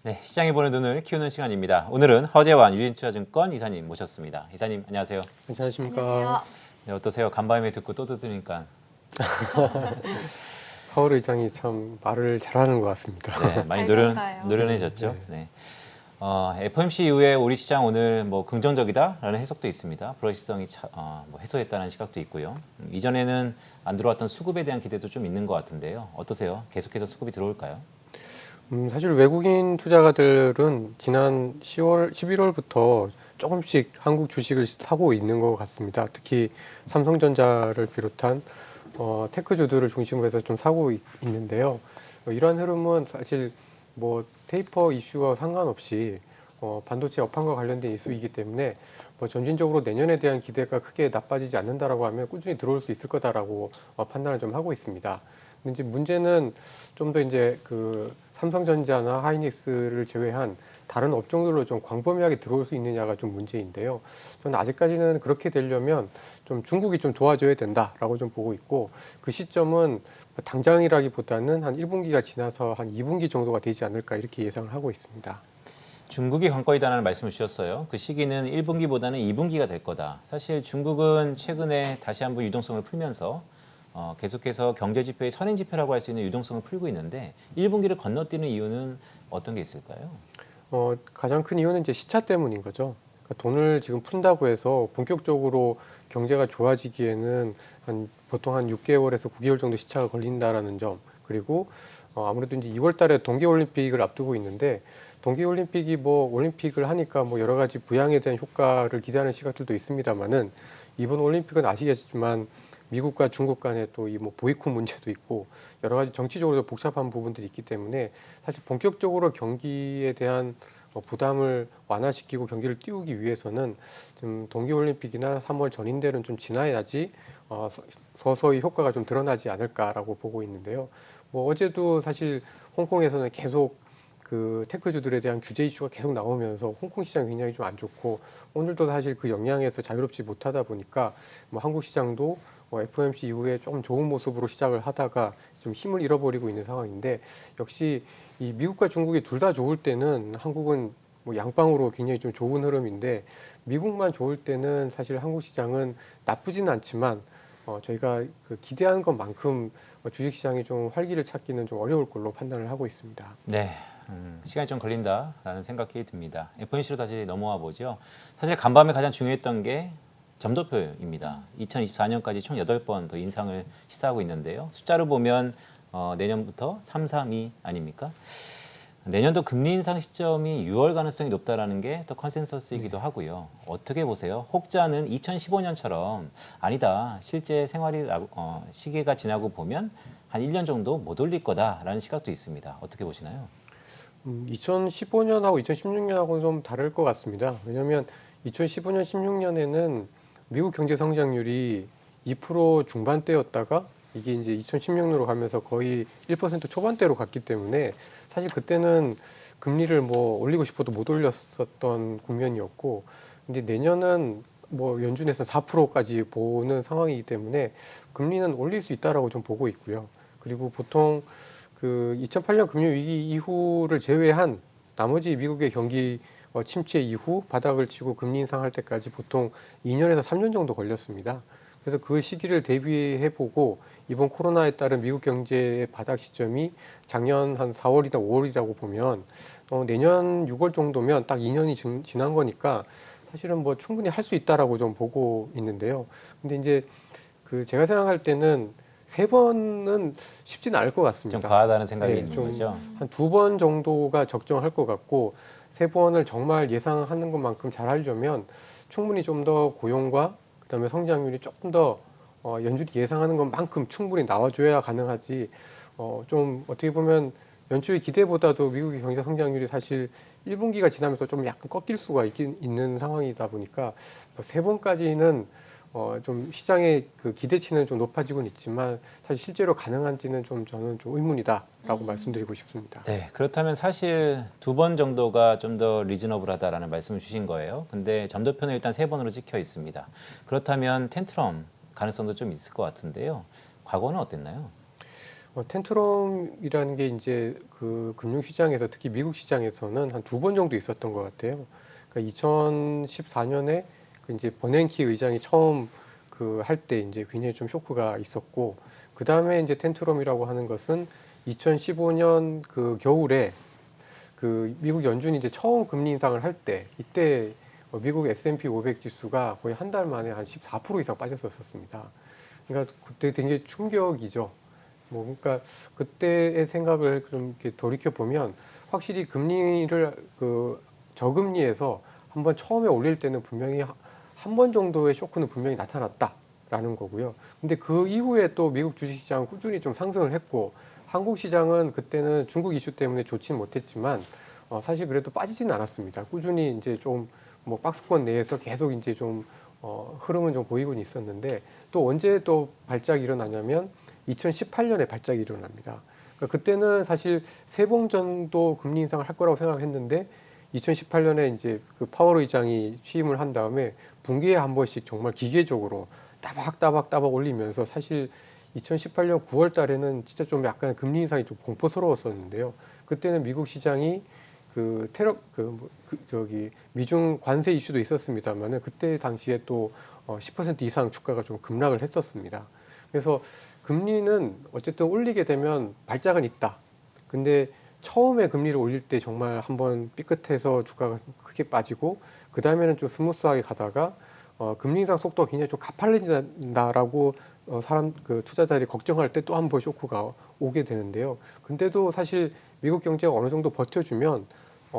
네, 시장에 보는 눈을 키우는 시간입니다. 오늘은 허재완 유진투자증권 이사님 모셨습니다. 이사님 안녕하세요. 괜찮으십니까? 안녕하세요. 네, 어떠세요? 간밤에 듣고 또 들으니까. 파월 의장이 참 말을 잘하는 것 같습니다. 네, 많이 밝은가요? 노련해졌죠. 네. FOMC 이후에 우리 시장 오늘 뭐 긍정적이다라는 해석도 있습니다. 불확실성이 뭐 해소했다는 시각도 있고요. 이전에는 안 들어왔던 수급에 대한 기대도 좀 있는 것 같은데요. 어떠세요? 계속해서 수급이 들어올까요? 사실 외국인 투자가들은 지난 10월, 11월부터 조금씩 한국 주식을 사고 있는 것 같습니다. 특히 삼성전자를 비롯한 테크주들을 중심으로 해서 좀 사고 있는데요. 이러한 흐름은 사실 뭐 테이퍼 이슈와 상관없이 반도체 업황과 관련된 이슈이기 때문에 뭐 점진적으로 내년에 대한 기대가 크게 나빠지지 않는다라고 하면 꾸준히 들어올 수 있을 거다라고 판단을 좀 하고 있습니다. 근데 이제 문제는 좀 더 이제 그 삼성전자나 하이닉스를 제외한 다른 업종들로 좀 광범위하게 들어올 수 있느냐가 좀 문제인데요. 저는 아직까지는 그렇게 되려면 좀 중국이 좀 도와줘야 된다라고 좀 보고 있고, 그 시점은 당장이라기보다는 한 1분기가 지나서 한 2분기 정도가 되지 않을까 이렇게 예상을 하고 있습니다. 중국이 관건이다라는 말씀을 주셨어요. 그 시기는 1분기보다는 2분기가 될 거다. 사실 중국은 최근에 다시 한번 유동성을 풀면서 계속해서 경제 지표의 선행 지표라고 할 수 있는 유동성을 풀고 있는데 1분기를 건너뛰는 이유는 어떤 게 있을까요? 가장 큰 이유는 이제 시차 때문인 거죠. 그러니까 돈을 지금 푼다고 해서 본격적으로 경제가 좋아지기에는 보통 한 6개월에서 9개월 정도 시차가 걸린다라는 점. 그리고 아무래도 이제 2월 달에 동계올림픽을 앞두고 있는데, 동계올림픽이 뭐 올림픽을 하니까 뭐 여러 가지 부양에 대한 효과를 기대하는 시각들도 있습니다만은, 이번 올림픽은 아시겠지만 미국과 중국 간에 또 이 뭐 보이콧 문제도 있고 여러 가지 정치적으로 복잡한 부분들이 있기 때문에 사실 본격적으로 경기에 대한 부담을 완화시키고 경기를 띄우기 위해서는 좀 동계올림픽이나 3월 전인대는 좀 지나야지 서서히 효과가 좀 드러나지 않을까라고 보고 있는데요. 뭐 어제도 사실 홍콩에서는 계속 그 테크주들에 대한 규제 이슈가 계속 나오면서 홍콩 시장이 굉장히 좀 안 좋고, 오늘도 사실 그 영향에서 자유롭지 못하다 보니까 뭐 한국 시장도 FOMC 이후에 좀 좋은 모습으로 시작을 하다가 좀 힘을 잃어버리고 있는 상황인데, 역시 이 미국과 중국이 둘 다 좋을 때는 한국은 뭐 양방으로 굉장히 좀 좋은 흐름인데, 미국만 좋을 때는 사실 한국 시장은 나쁘지는 않지만 저희가 그 기대한 것만큼 주식시장이 좀 활기를 찾기는 좀 어려울 걸로 판단을 하고 있습니다. 네, 시간이 좀 걸린다라는 생각이 듭니다. FOMC로 다시 넘어와 보죠. 사실 간밤에 가장 중요했던 게 점도표입니다. 2024년까지 총 8번 더 인상을 시사하고 있는데요. 숫자로 보면 내년부터 3, 3, 2 아닙니까? 내년도 금리 인상 시점이 6월 가능성이 높다라는 게 또 컨센서스이기도 하고요. 어떻게 보세요? 혹자는 2015년처럼 아니다. 실제 생활이 시기가 지나고 보면 한 1년 정도 못 올릴 거다라는 시각도 있습니다. 어떻게 보시나요? 2015년하고 2016년하고는 좀 다를 것 같습니다. 왜냐하면 2015년, 16년에는 미국 경제 성장률이 2% 중반대였다가 이게 이제 2016년으로 가면서 거의 1% 초반대로 갔기 때문에 사실 그때는 금리를 뭐 올리고 싶어도 못 올렸었던 국면이었고, 근데 내년은 뭐 연준에서 4%까지 보는 상황이기 때문에 금리는 올릴 수 있다라고 좀 보고 있고요. 그리고 보통 그 2008년 금융위기 이후를 제외한 나머지 미국의 경기 침체 이후 바닥을 치고 금리 인상할 때까지 보통 2년에서 3년 정도 걸렸습니다. 그래서 그 시기를 대비해보고 이번 코로나에 따른 미국 경제의 바닥 시점이 작년 한 4월이나 5월이라고 보면 내년 6월 정도면 딱 2년이 지난 거니까 사실은 뭐 충분히 할 수 있다라고 좀 보고 있는데요. 근데 이제 그 제가 생각할 때는 3번은 쉽지는 않을 것 같습니다. 좀 과하다는 생각이 네, 있는 좀 거죠. 한 2번 정도가 적정할 것 같고, 3번을 정말 예상하는 것만큼 잘 하려면 충분히 좀 더 고용과 그다음에 성장률이 조금 더 연준이 예상하는 것만큼 충분히 나와줘야 가능하지. 좀 어떻게 보면 연초의 기대보다도 미국의 경제 성장률이 사실 1분기가 지나면서 좀 약간 꺾일 수가 있는 상황이다 보니까 3번까지는 좀 시장의 그 기대치는 좀 높아지고는 있지만 사실 실제로 가능한지는 좀 저는 좀 의문이다라고 말씀드리고 싶습니다. 네, 그렇다면 사실 2번 정도가 좀 더 리즈너블하다라는 말씀을 주신 거예요. 근데 점도표는 일단 3번으로 찍혀 있습니다. 그렇다면 텐트럼 가능성도 좀 있을 것 같은데요. 과거는 어땠나요? 텐트럼이라는 게 이제 그 금융시장에서 특히 미국 시장에서는 한 2번 정도 있었던 것 같아요. 그러니까 2014년에 그 이제 버냉키 의장이 처음 그 할 때 이제 굉장히 좀 쇼크가 있었고, 그 다음에 이제 텐트럼이라고 하는 것은 2015년 그 겨울에 그 미국 연준이 이제 처음 금리 인상을 할 때, 이때 미국 S&P 500 지수가 거의 한 달 만에 한 14% 이상 빠졌었습니다. 그러니까 그때 굉장히 충격이죠. 뭐 그러니까 그때의 생각을 좀 이렇게 돌이켜 보면 확실히 금리를 그 저금리에서 한번 처음에 올릴 때는 분명히 한 번 정도의 쇼크는 분명히 나타났다라는 거고요. 근데 그 이후에 또 미국 주식시장은 꾸준히 좀 상승을 했고, 한국 시장은 그때는 중국 이슈 때문에 좋지는 못했지만 사실 그래도 빠지진 않았습니다. 꾸준히 이제 좀 뭐 박스권 내에서 계속 이제 좀 흐름은 좀 보이곤 있었는데, 또 언제 또 발작이 일어나냐면 2018년에 발작이 일어납니다. 그러니까 그때는 사실 3번 정도 금리 인상을 할 거라고 생각했는데 2018년에 이제 그 파월 의장이 취임을 한 다음에 분기에 한 번씩 정말 기계적으로 따박따박 올리면서 사실 2018년 9월 달에는 진짜 좀 약간 금리 인상이 좀 공포스러웠었는데요. 그때는 미국 시장이 그 저기 미중 관세 이슈도 있었습니다만은 그때 당시에 또 10% 이상 주가가 좀 급락을 했었습니다. 그래서 금리는 어쨌든 올리게 되면 발작은 있다. 근데 처음에 금리를 올릴 때 정말 한번 삐끗해서 주가가 크게 빠지고, 그 다음에는 좀 스무스하게 가다가 금리 인상 속도가 굉장히 좀 가팔려진다라고 사람 그 투자자들이 걱정할 때 또 한 번 쇼크가 오게 되는데요. 근데도 사실 미국 경제가 어느 정도 버텨주면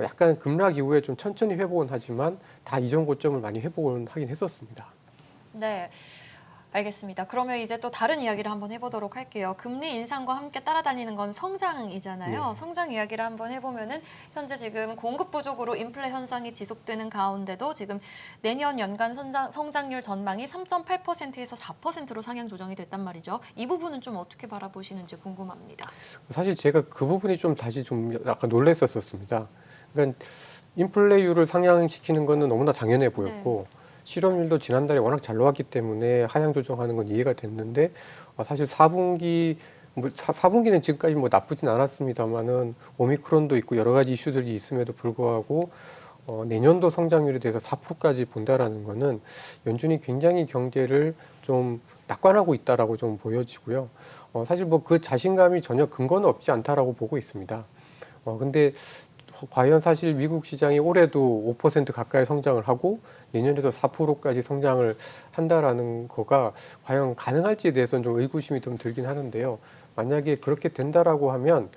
약간 급락 이후에 좀 천천히 회복은 하지만 다 이전 고점을 많이 회복은 하긴 했었습니다. 네. 알겠습니다. 그러면 이제 또 다른 이야기를 한번 해보도록 할게요. 금리 인상과 함께 따라다니는 건 성장이잖아요. 네. 성장 이야기를 한번 해보면은 현재 지금 공급 부족으로 인플레 현상이 지속되는 가운데도 지금 내년 연간 성장률 전망이 3.8%에서 4%로 상향 조정이 됐단 말이죠. 이 부분은 좀 어떻게 바라보시는지 궁금합니다. 사실 제가 그 부분이 좀 다시 좀 약간 놀랐었습니다. 그러니까 인플레이율을 상향시키는 거는 너무나 당연해 보였고, 실업률도 지난달에 워낙 잘 나왔기 때문에 하향 조정하는 건 이해가 됐는데, 사실 4분기 뭐 4분기는 지금까지 뭐 나쁘진 않았습니다만은 오미크론도 있고 여러 가지 이슈들이 있음에도 불구하고 내년도 성장률에 대해서 4%까지 본다라는 거는 연준이 굉장히 경제를 좀 낙관하고 있다라고 좀 보여지고요. 사실 뭐 그 자신감이 전혀 근거는 없지 않다라고 보고 있습니다. 근데 과연 사실 미국 시장이 올해도 5% 가까이 성장을 하고 내년에도 4%까지 성장을 한다라는 거가 과연 가능할지에 대해서는 좀 의구심이 좀 들긴 하는데요. 만약에 그렇게 된다라고 하면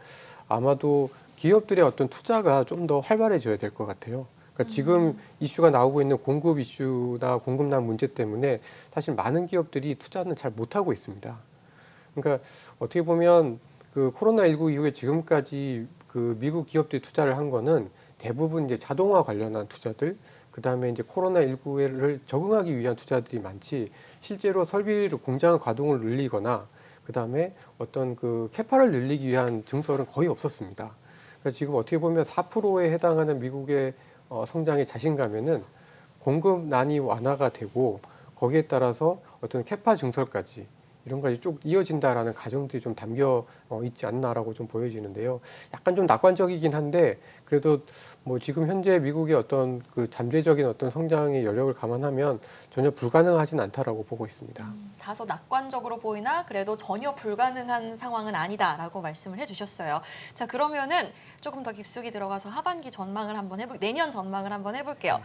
아마도 기업들의 어떤 투자가 좀 더 활발해져야 될 것 같아요. 그러니까 지금 이슈가 나오고 있는 공급 이슈나 공급난 문제 때문에 사실 많은 기업들이 투자는 잘 못하고 있습니다. 그러니까 어떻게 보면 그 코로나19 이후에 지금까지 그 미국 기업들이 투자를 한 거는 대부분 이제 자동화 관련한 투자들, 그 다음에 이제 코로나19를 적응하기 위한 투자들이 많지, 실제로 설비를 공장 가동을 늘리거나, 그 다음에 어떤 그 캐파를 늘리기 위한 증설은 거의 없었습니다. 그러니까 지금 어떻게 보면 4%에 해당하는 미국의 성장의 자신감에는 공급난이 완화가 되고 거기에 따라서 어떤 캐파 증설까지 이런 것이 쭉 이어진다라는 가정들이 좀 담겨 있지 않나라고 좀 보여지는데요. 약간 좀 낙관적이긴 한데 그래도 뭐 지금 현재 미국의 어떤 그 잠재적인 어떤 성장의 여력을 감안하면 전혀 불가능하진 않다라고 보고 있습니다. 다소 낙관적으로 보이나 그래도 전혀 불가능한 상황은 아니다라고 말씀을 해주셨어요. 자, 그러면은 조금 더 깊숙이 들어가서 하반기 전망을 한번 내년 전망을 한번 해볼게요.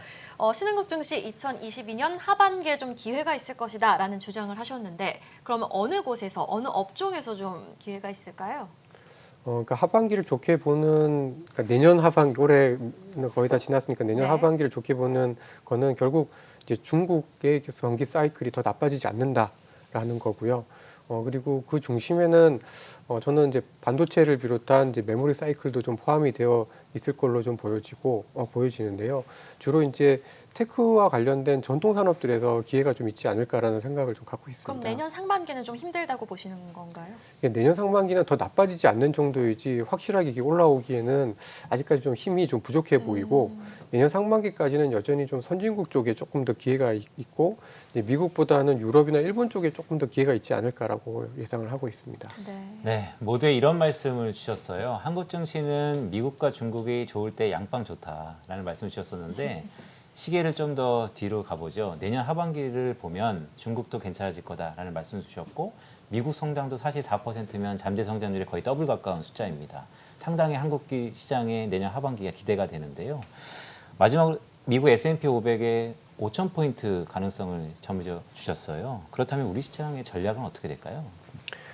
신흥국증시 2022년 하반기에 좀 기회가 있을 것이다라는 주장을 하셨는데, 그러면 어느 곳에서 어느 업종에서 좀 기회가 있을까요? 그러니까 하반기를 좋게 보는, 그러니까 내년 하반기, 올해는 거의 다 지났으니까 내년 네. 하반기를 좋게 보는 거는 결국 이제 중국의 경기 사이클이 더 나빠지지 않는다라는 거고요. 그리고 그 중심에는 저는 이제 반도체를 비롯한 이제 메모리 사이클도 좀 포함이 되어 있을 걸로 좀 보여지는데요. 주로 이제 테크와 관련된 전통 산업들에서 기회가 좀 있지 않을까라는 생각을 좀 갖고 있습니다. 그럼 내년 상반기는 좀 힘들다고 보시는 건가요? 내년 상반기는 더 나빠지지 않는 정도이지 확실하게 이게 올라오기에는 아직까지 좀 힘이 좀 부족해 보이고, 내년 상반기까지는 여전히 좀 선진국 쪽에 조금 더 기회가 있고 미국보다는 유럽이나 일본 쪽에 조금 더 기회가 있지 않을까라고 예상을 하고 있습니다. 네. 네, 네, 모두에 이런 말씀을 주셨어요. 한국 증시는 미국과 중국이 좋을 때 양빵 좋다라는 말씀을 주셨었는데 시계를 좀 더 뒤로 가보죠. 내년 하반기를 보면 중국도 괜찮아질 거다라는 말씀을 주셨고 미국 성장도 사실 4%면 잠재 성장률이 거의 더블 가까운 숫자입니다. 상당히 한국 시장의 내년 하반기가 기대가 되는데요. 마지막으로 미국 S&P 500의 5,000포인트 가능성을 점져 주셨어요. 그렇다면 우리 시장의 전략은 어떻게 될까요?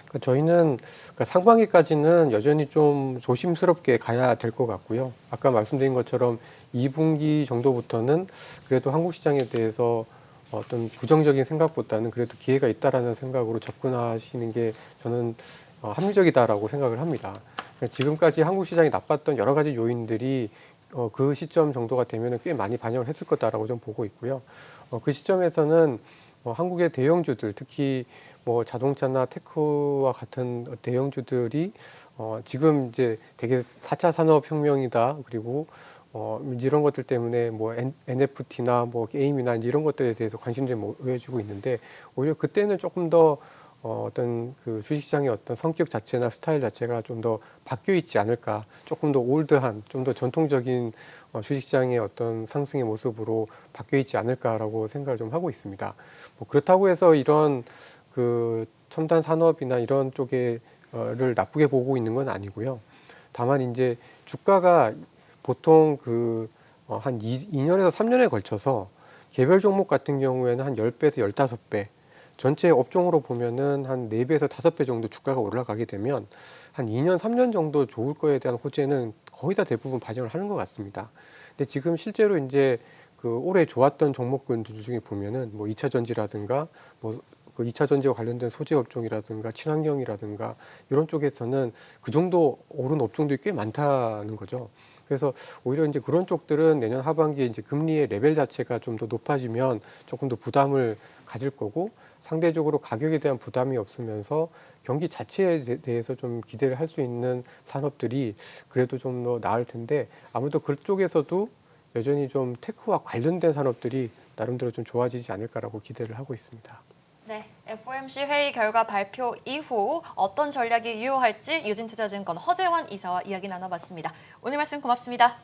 그러니까 저희는 그러니까 상반기까지는 여전히 좀 조심스럽게 가야 될 것 같고요. 아까 말씀드린 것처럼 2분기 정도부터는 그래도 한국 시장에 대해서 어떤 부정적인 생각보다는 그래도 기회가 있다라는 생각으로 접근하시는 게 저는 합리적이다라고 생각을 합니다. 그러니까 지금까지 한국 시장이 나빴던 여러 가지 요인들이 그 시점 정도가 되면 꽤 많이 반영을 했을 거다라고 좀 보고 있고요. 그 시점에서는 한국의 대형주들, 특히 뭐 자동차나 테크와 같은 대형주들이 지금 이제 되게 4차 산업혁명이다. 그리고 이런 것들 때문에 뭐 NFT나 뭐 게임이나 이런 것들에 대해서 관심들이 모여지고 있는데 오히려 그때는 조금 더 어떤 그 주식시장의 어떤 성격 자체나 스타일 자체가 좀 더 바뀌어 있지 않을까. 조금 더 올드한, 좀 더 전통적인 주식시장의 어떤 상승의 모습으로 바뀌어 있지 않을까라고 생각을 좀 하고 있습니다. 뭐 그렇다고 해서 이런 그 첨단 산업이나 이런 쪽에를 나쁘게 보고 있는 건 아니고요. 다만 이제 주가가 보통 그 한 2년에서 3년에 걸쳐서 개별 종목 같은 경우에는 한 10배에서 15배, 전체 업종으로 보면은 한 4배에서 5배 정도 주가가 올라가게 되면 한 2년, 3년 정도 좋을 거에 대한 호재는 거의 다 대부분 반영을 하는 것 같습니다. 근데 지금 실제로 이제 그 올해 좋았던 종목군들 중에 보면은 뭐 2차 전지라든가 뭐 그 2차 전지와 관련된 소재 업종이라든가 친환경이라든가 이런 쪽에서는 그 정도 오른 업종들이 꽤 많다는 거죠. 그래서 오히려 이제 그런 쪽들은 내년 하반기에 이제 금리의 레벨 자체가 좀 더 높아지면 조금 더 부담을 가질 거고 상대적으로 가격에 대한 부담이 없으면서 경기 자체에 대해서 좀 기대를 할 수 있는 산업들이 그래도 좀 더 나을 텐데 아무래도 그쪽에서도 여전히 좀 테크와 관련된 산업들이 나름대로 좀 좋아지지 않을까라고 기대를 하고 있습니다. 네, FOMC 회의 결과 발표 이후 어떤 전략이 유효할지 유진투자증권 허재환 이사와 이야기 나눠봤습니다. 오늘 말씀 고맙습니다.